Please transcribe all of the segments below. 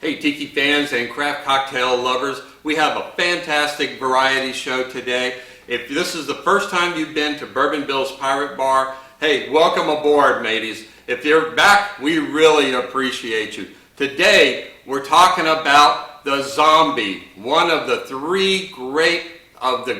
Hey Tiki fans and craft cocktail lovers, we have a fantastic variety show today. If this is the first time you've been to Bourbon Bill's Pirate Bar, hey, welcome aboard, mateys. If you're back, we really appreciate you. Today, we're talking about the zombie, one of the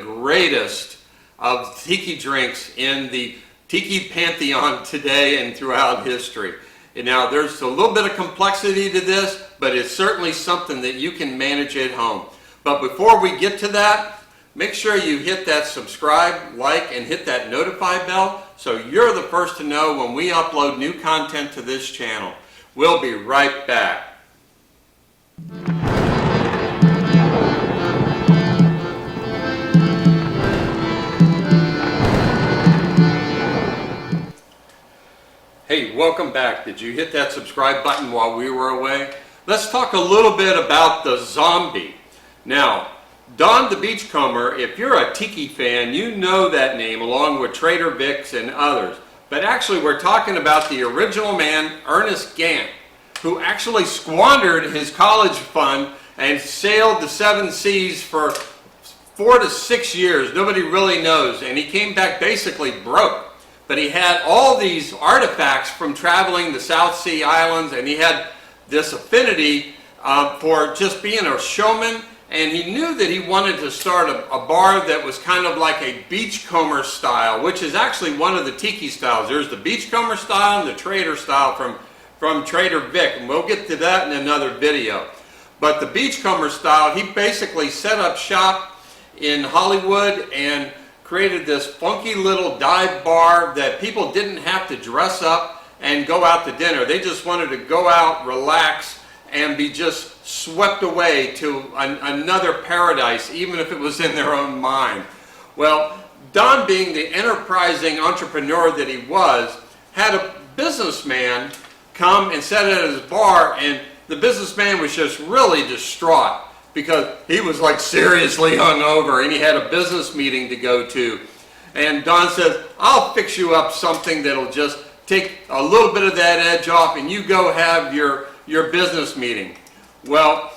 greatest of tiki drinks in the tiki pantheon today and throughout history. And now, there's a little bit of complexity to this, but it's certainly something that you can manage at home. But before we get to that, make sure you hit that subscribe, like, and hit that notify bell so you're the first to know when we upload new content to this channel. We'll be right back. Hey, welcome back. Did you hit that subscribe button while we were away? Let's talk a little bit about the zombie. Now, Don the Beachcomber, if you're a tiki fan, you know that name along with Trader Vic's and others. But actually, we're talking about the original man, Ernest Gantt, who actually squandered his college fund and sailed the 7 seas for 4 to 6 years. Nobody really knows. And he came back basically broke. But he had all these artifacts from traveling the South Sea Islands, and he had this affinity for just being a showman, and he knew that he wanted to start a bar that was kind of like a beachcomber style, which is actually one of the tiki styles. There's the beachcomber style and the trader style from Trader Vic, and we'll get to that in another video. But the beachcomber style, he basically set up shop in Hollywood and created this funky little dive bar that people didn't have to dress up and go out to dinner. They just wanted to go out, relax, and be just swept away to another paradise, even if it was in their own mind. Well, Don, being the enterprising entrepreneur that he was, had a businessman come and sit at his bar, and the businessman was just really distraught because he was like seriously hungover and he had a business meeting to go to. And Don says, I'll fix you up something that'll just take a little bit of that edge off and you go have your business meeting. Well,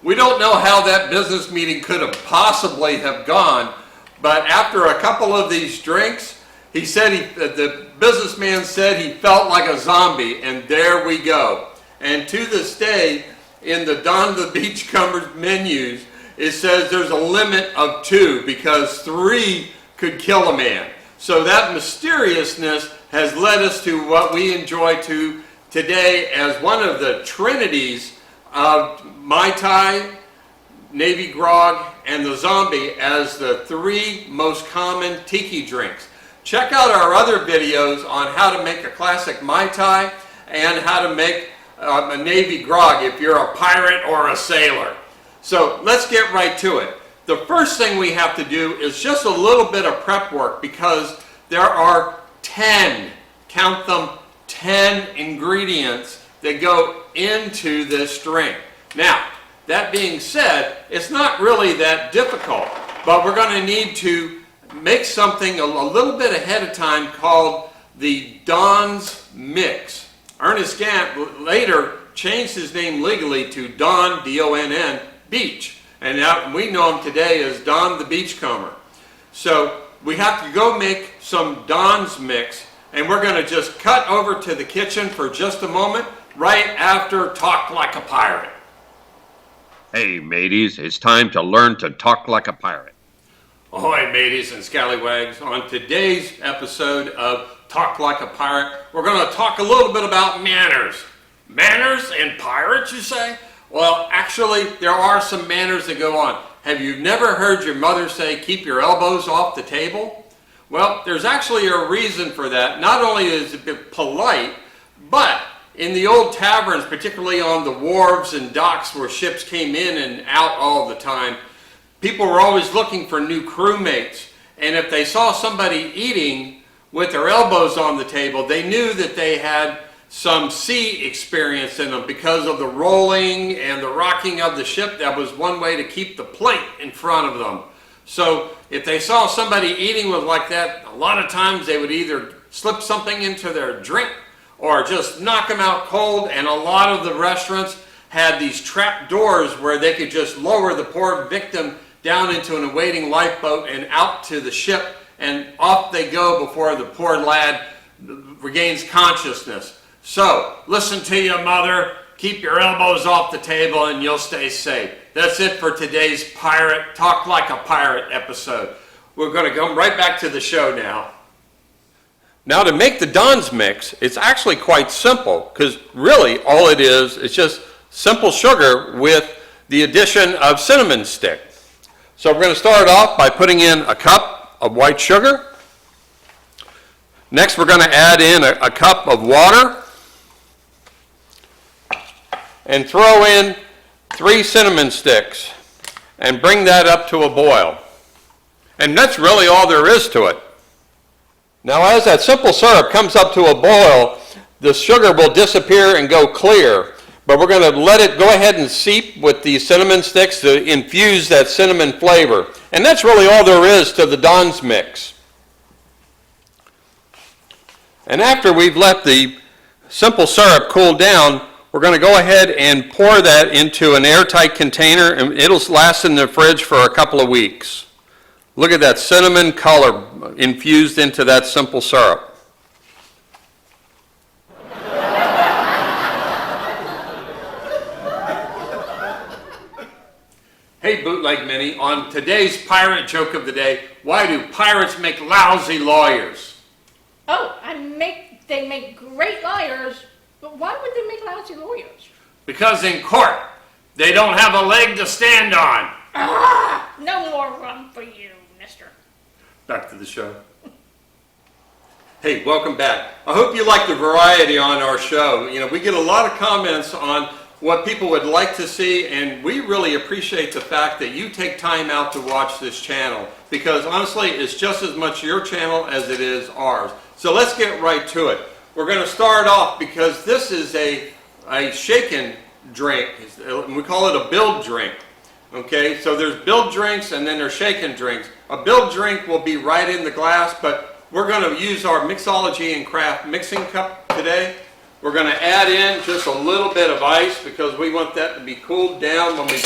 we don't know how that business meeting could have possibly have gone, but after a couple of these drinks, he said the businessman said he felt like a zombie, and there we go. And to this day, in the Don the Beachcomber's menus, it says there's a limit of 2 because 3 could kill a man. So that mysteriousness has led us to what we enjoy today as one of the trinities of Mai Tai, Navy Grog, and the Zombie as the 3 most common tiki drinks. Check out our other videos on how to make a classic Mai Tai and how to make a Navy Grog if you're a pirate or a sailor. So let's get right to it. The first thing we have to do is just a little bit of prep work because there are 10, count them, 10 ingredients that go into this drink. Now, that being said, it's not really that difficult, but we're going to need to make something a little bit ahead of time called the Don's Mix. Ernest Gantt later changed his name legally to Don, D-O-N-N, Beach. And now we know him today as Don the Beachcomber. So we have to go make some Don's Mix, and we're going to just cut over to the kitchen for just a moment, right after Talk Like a Pirate. Hey, mateys, it's time to learn to talk like a pirate. Ahoy, mateys and scallywags. On today's episode of Talk Like a Pirate, we're going to talk a little bit about manners. Manners and pirates, you say? Well, actually, there are some manners that go on. Have you never heard your mother say, keep your elbows off the table? Well, there's actually a reason for that. Not only is it polite, but in the old taverns, particularly on the wharves and docks where ships came in and out all the time, people were always looking for new crewmates. And if they saw somebody eating with their elbows on the table, they knew that they had some sea experience in them because of the rolling and the rocking of the ship. That was one way to keep the plate in front of them. So if they saw somebody eating with like that, a lot of times they would either slip something into their drink or just knock them out cold. And a lot of the restaurants had these trap doors where they could just lower the poor victim down into an awaiting lifeboat and out to the ship, and off they go before the poor lad regains consciousness. So, listen to your mother, keep your elbows off the table, and you'll stay safe. That's it for today's Pirate Talk Like a Pirate episode. We're going to come right back to the show now. Now, to make the Don's mix, it's actually quite simple, because really all it is just simple sugar with the addition of cinnamon stick. So we're going to start off by putting in a cup of white sugar. Next, we're going to add in a cup of water and throw in 3 cinnamon sticks and bring that up to a boil. And that's really all there is to it. Now, as that simple syrup comes up to a boil, the sugar will disappear and go clear. But we're going to let it go ahead and seep with the cinnamon sticks to infuse that cinnamon flavor. And that's really all there is to the Don's mix. And after we've let the simple syrup cool down, we're going to go ahead and pour that into an airtight container, and it'll last in the fridge for a couple of weeks. Look at that cinnamon color infused into that simple syrup. Hey Bootleg Mini, on today's pirate joke of the day, why do pirates make lousy lawyers? Oh, they make great liars, but why would they make lousy lawyers? Because in court, they don't have a leg to stand on. Ah, no more rum for you, mister. Back to the show. Hey, welcome back. I hope you like the variety on our show. You know, we get a lot of comments on what people would like to see, and we really appreciate the fact that you take time out to watch this channel, because honestly, it's just as much your channel as it is ours. So let's get right to it. We're going to start off because this is a shaken drink. We call it a billed drink. Okay, so there's billed drinks and then there's shaken drinks. A billed drink will be right in the glass, but we're going to use our Mixology and Craft mixing cup today. We're going to add in just a little bit of ice because we want that to be cooled down when we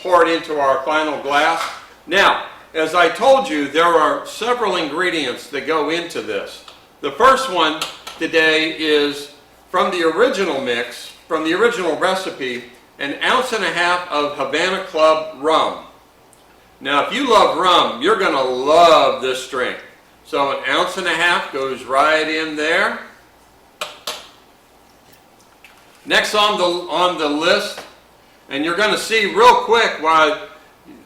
pour it into our final glass. Now, as I told you, there are several ingredients that go into this. The first one today is from the original mix, from the original recipe, 1.5 ounces of Havana Club Rum. Now, if you love rum, you're going to love this drink. So 1.5 ounces goes right in there. Next on the list, and you're going to see real quick why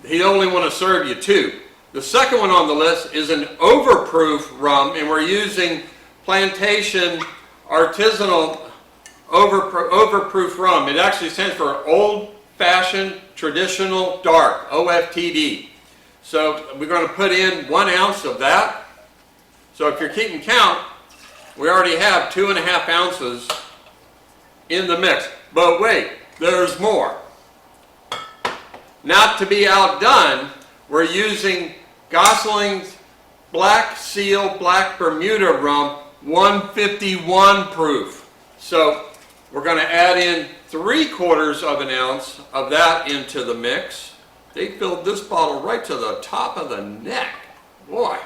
he only want to serve you 2. The second one on the list is an Overproof Rum, and we're using Plantation Artisimal Overproof Rum. It actually stands for Old Fashioned Traditional Dark, O.F.T.D. So we're going to put in 1 ounce of that. So if you're keeping count, we already have 2.5 ounces in the mix. But wait, there's more. Not to be outdone, we're using Gosling's Black Seal Black Bermuda Rum, 151 proof. So we're going to add in 3/4 of an ounce of that into the mix. They filled this bottle right to the top of the neck. Boy.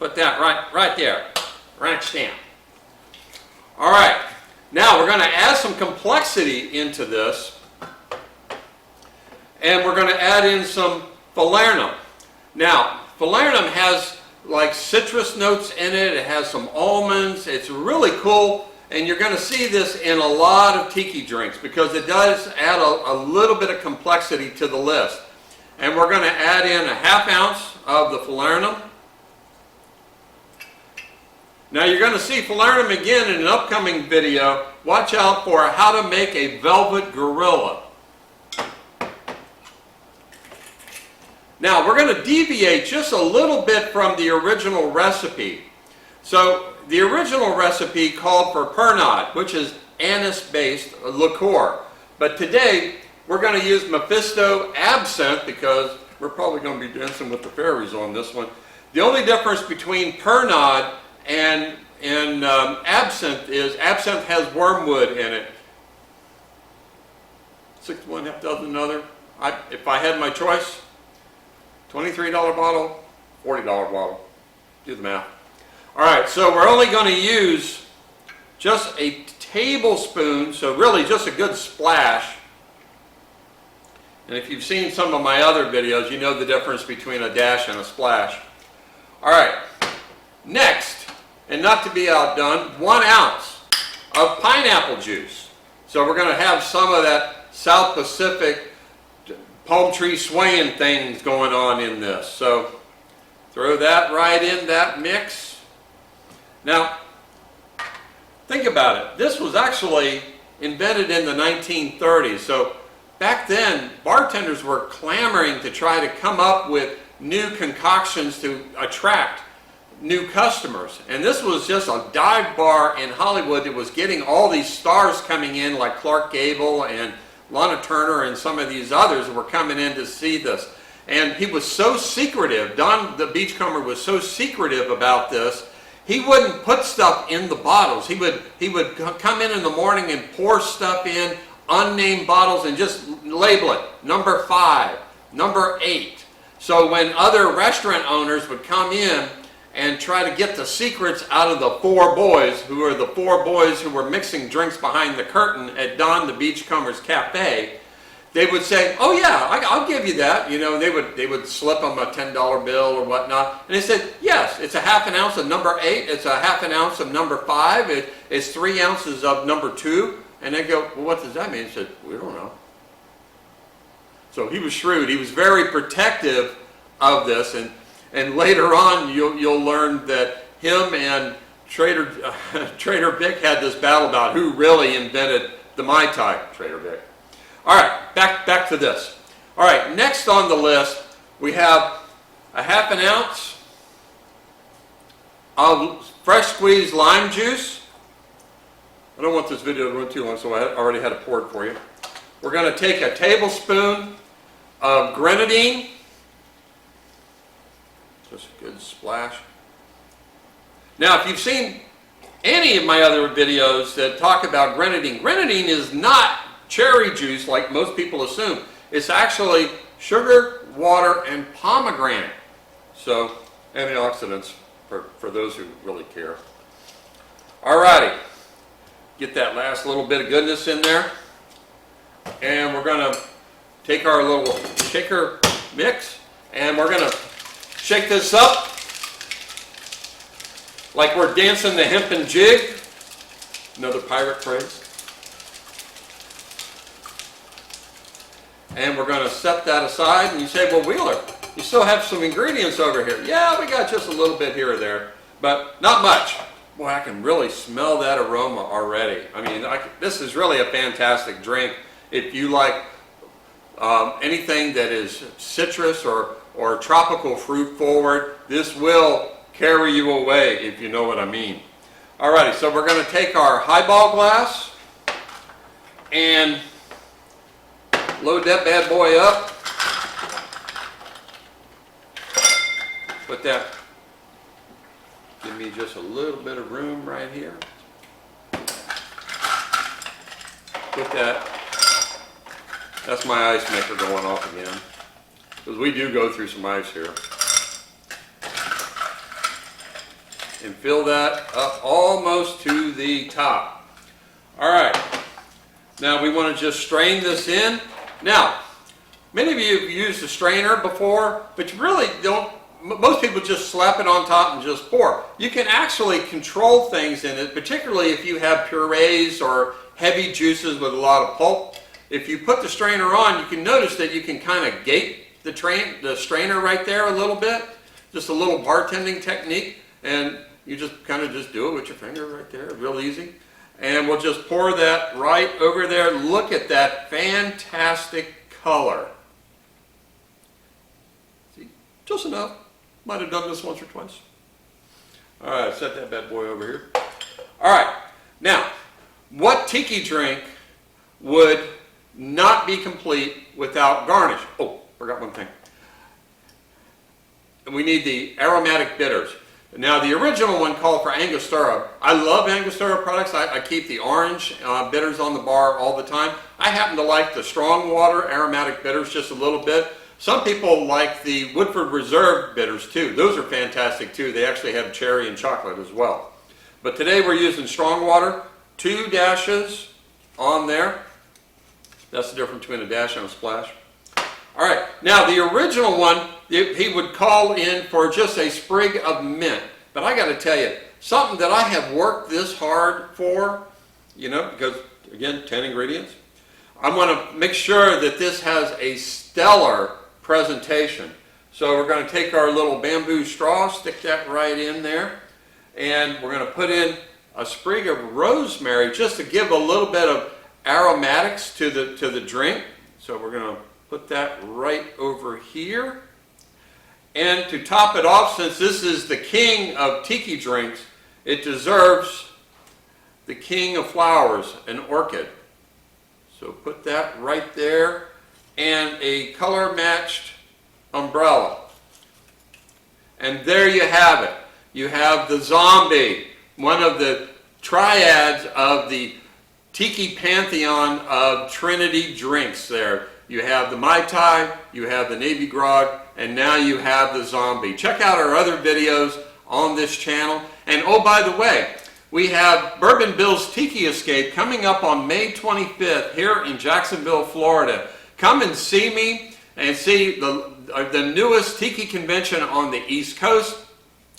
Put that right there. Right stamp. All right. Now we're going to add some complexity into this. And we're going to add in some falernum. Now, falernum has like citrus notes in it. It has some almonds. It's really cool. And you're going to see this in a lot of tiki drinks because it does add a little bit of complexity to the list. And we're going to add in 1/2 ounce of the falernum. Now you're going to see falernum again in an upcoming video. Watch out for how to make a velvet gorilla. Now we're going to deviate just a little bit from the original recipe. So the original recipe called for Pernod, which is anise-based liqueur. But today we're going to use Mephisto Absinthe because we're probably going to be dancing with the fairies on this one. The only difference between Pernod and absinthe is absinthe has wormwood in it. 6 to 1, half dozen another. If I had my choice, $23 bottle, $40 bottle. Do the math. All right, so we're only going to use just a tablespoon, so really just a good splash. And if you've seen some of my other videos, you know the difference between a dash and a splash. All right, next, and not to be outdone, 1 ounce of pineapple juice. So we're going to have some of that South Pacific palm tree swaying things going on in this. So throw that right in that mix. Now, think about it. This was actually invented in the 1930s. So back then, bartenders were clamoring to try to come up with new concoctions to attract new customers. And this was just a dive bar in Hollywood that was getting all these stars coming in, like Clark Gable and Lana Turner and some of these others were coming in to see this. And he was so secretive, Don the Beachcomber was so secretive about this, he wouldn't put stuff in the bottles. He would come in the morning and pour stuff in unnamed bottles and just label it, number 5, number 8. So when other restaurant owners would come in and try to get the secrets out of the 4 boys, who are the 4 boys who were mixing drinks behind the curtain at Don the Beachcomber's Cafe, they would say, oh yeah, I'll give you that. You know, they would slip them a $10 bill or whatnot. And they said, yes, it's a half an ounce of number 8, it's a half an ounce of number 5, it's 3 ounces of number 2. And they go, well, what does that mean? He said, we don't know. So he was shrewd. He was very protective of this. And later on, you'll learn that him and Trader Vic had this battle about who really invented the Mai Tai. Trader Vic. All right, back to this. All right, next on the list, we have a half an ounce of fresh squeezed lime juice. I don't want this video to run too long, so I already had it poured for you. We're going to take a tablespoon of grenadine. Just a good splash. Now, if you've seen any of my other videos that talk about grenadine, grenadine is not cherry juice like most people assume. It's actually sugar, water, and pomegranate. So, antioxidants for those who really care. Alrighty. Get that last little bit of goodness in there. And we're going to take our little shaker mix and we're going to shake this up like we're dancing the hempen jig. Another pirate phrase. And we're going to set that aside. And you say, well, Wheeler, you still have some ingredients over here. Yeah, we got just a little bit here or there, but not much. Boy, I can really smell that aroma already. I mean, this is really a fantastic drink. If you like anything that is citrus or tropical fruit forward, this will carry you away, if you know what I mean. Alrighty, so we're going to take our highball glass and load that bad boy up. Put that, give me just a little bit of room right here. Put that, that's my ice maker going off again. Because we do go through some ice here. And fill that up almost to the top. Alright, now we want to just strain this in. Now, many of you have used a strainer before, but you really don't, most people just slap it on top and just pour. You can actually control things in it, particularly if you have purees or heavy juices with a lot of pulp. If you put the strainer on, you can notice that you can kind of gate the strainer right there a little bit. Just a little bartending technique, and you just kind of just do it with your finger right there, real easy. And we'll just pour that right over there. Look at that fantastic color. See, just enough. Might have done this once or twice. All right, set that bad boy over here. All right, now, what tiki drink would not be complete without garnish? Oh, forgot one thing. We need the aromatic bitters. Now the original one called for Angostura. I love Angostura products. I keep the orange bitters on the bar all the time. I happen to like the strong water aromatic bitters just a little bit. Some people like the Woodford Reserve bitters too. Those are fantastic too. They actually have cherry and chocolate as well. But today we're using strong water, 2 dashes on there. That's the difference between a dash and a splash. All right, now the original one, he would call in for just a sprig of mint. But I got to tell you, something that I have worked this hard for, because again, 10 ingredients. I want to make sure that this has a stellar presentation. So we're going to take our little bamboo straw, stick that right in there, and we're going to put in a sprig of rosemary just to give a little bit of aromatics to the drink. So we're going to put that right over here. And to top it off, since this is the king of tiki drinks, it deserves the king of flowers, an orchid. So put that right there, and a color matched umbrella. And there you have it. You have the zombie, one of the triads of the tiki pantheon of Trinity drinks there. You have the Mai Tai, you have the Navy Grog, and now you have the zombie. Check out our other videos on this channel. And oh, by the way, we have Bourbon Bill's Tiki Escape coming up on May 25th here in Jacksonville, Florida. Come and see me and see the newest Tiki convention on the East Coast.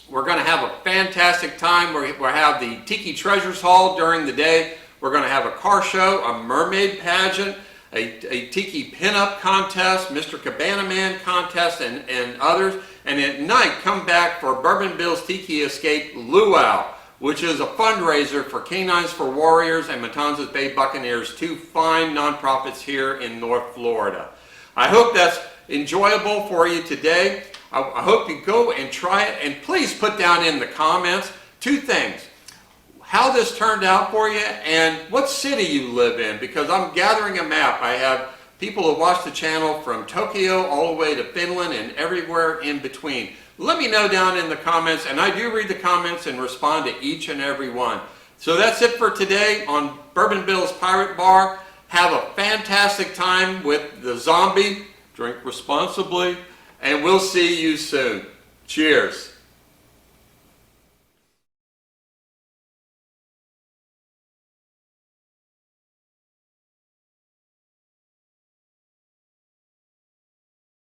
We're going to have a fantastic time. We'll have the Tiki Treasures Hall during the day. We're going to have a car show, a mermaid pageant, a Tiki pinup contest, Mr. Cabana Man contest, and others. And at night, come back for Bourbon Bill's Tiki Escape Luau, which is a fundraiser for Canines for Warriors and Matanzas Bay Buccaneers, 2 fine nonprofits here in North Florida. I hope that's enjoyable for you today. I hope you go and try it, and please put down in the comments 2 things. How this turned out for you and what city you live in, because I'm gathering a map. I have people who watch the channel from Tokyo all the way to Finland and everywhere in between. Let me know down in the comments, and I do read the comments and respond to each and every one. So that's it for today on Bourbon Bill's Pirate Bar. Have a fantastic time with the zombie. Drink responsibly, and we'll see you soon. Cheers.